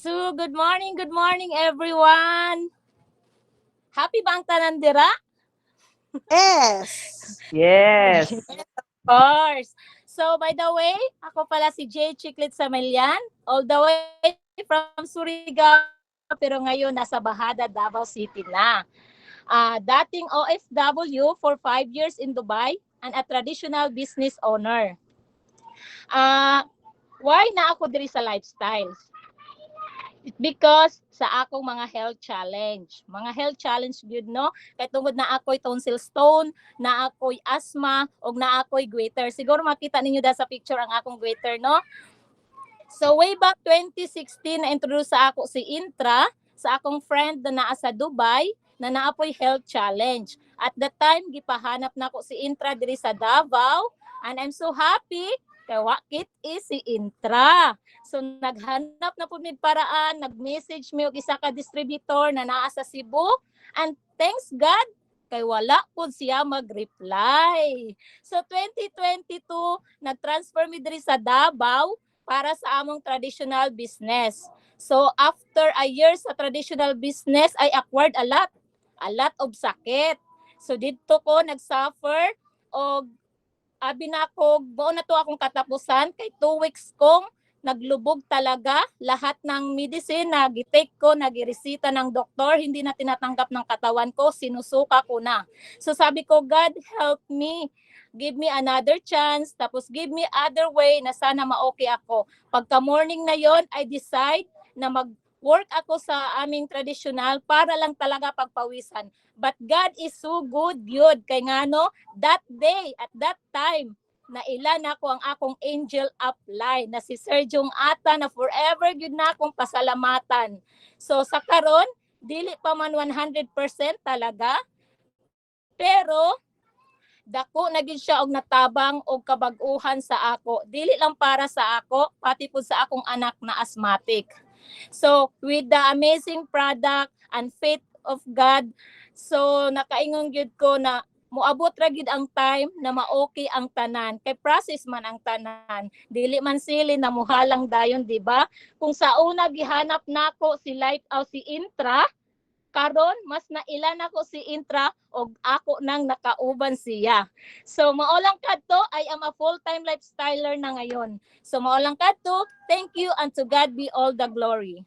So, good morning everyone. Happy ba ang tanan dira? Yes. Yes. Of course. So, by the way, ako pala si J. Chiclet Samelian, all the way from Surigao, pero ngayon nasa Bahada, Davao City na. Dating OFW for 5 years in Dubai and a traditional business owner. Why na ako diri sa lifestyles? Because sa akong mga health challenge. Mga health challenge gyud no, kay tungod na ako'y tonsil stone, na ako'y asthma, og na ako'y goiter. Siguro makita ninyo da sa picture ang akong goiter no. So way back 2016 na introduce sa ako si Intra sa akong friend na naa sa Dubai na naapoy health challenge. At that time gipahanap na ko si Intra diri sa Davao and I'm so happy kay wakit is si Intra. So naghanap na pud mig paraan, nag-message mi og isa ka distributor na naa sa Cebu and thanks God kay wala pud siya mag-reply. So 2022 nag-transfer mi diri sa Davao para sa among traditional business. So after a year sa traditional business, I acquired a lot of sakit. So dito ko nagsuffer og abi na ko, buo na to akong katapusan kay 2 weeks kong naglubog talaga lahat ng medicine na gitake ko, nagiresita ng doktor, hindi na tinatanggap ng katawan ko, sinusuka ko na. So sabi ko, God help me. Give me another chance, tapos give me other way na sana ma-okay ako. Pagka morning na yon, I decide na mag-work ako sa aming traditional para lang talaga pagpawisan. But God is so good, kay ngano, that day, at that time, nailan ako ang akong angel upline na si Sir Jong Ata na forever yun na akong pasalamatan. So sa karon, dili pa man 100% talaga, pero dako na gid siya og natabang og kabag-uhan sa ako. Dili lang para sa ako, pati pud sa akong anak na asthmatic. So with the amazing product and faith of God, so nakaingon gyud ko na moabot ra gid ang time na ma-okay ang tanan. Kay process man ang tanan. Dili man sili na muhalang dayon, di ba? Kung sa una gihanap nako si Life o si Intra, karon mas nailan ako si Intra og ako nang nakauban siya. So mao lang kadto, I am a full-time lifestyler na ngayon. So mao lang kadto, thank you and to God be all the glory.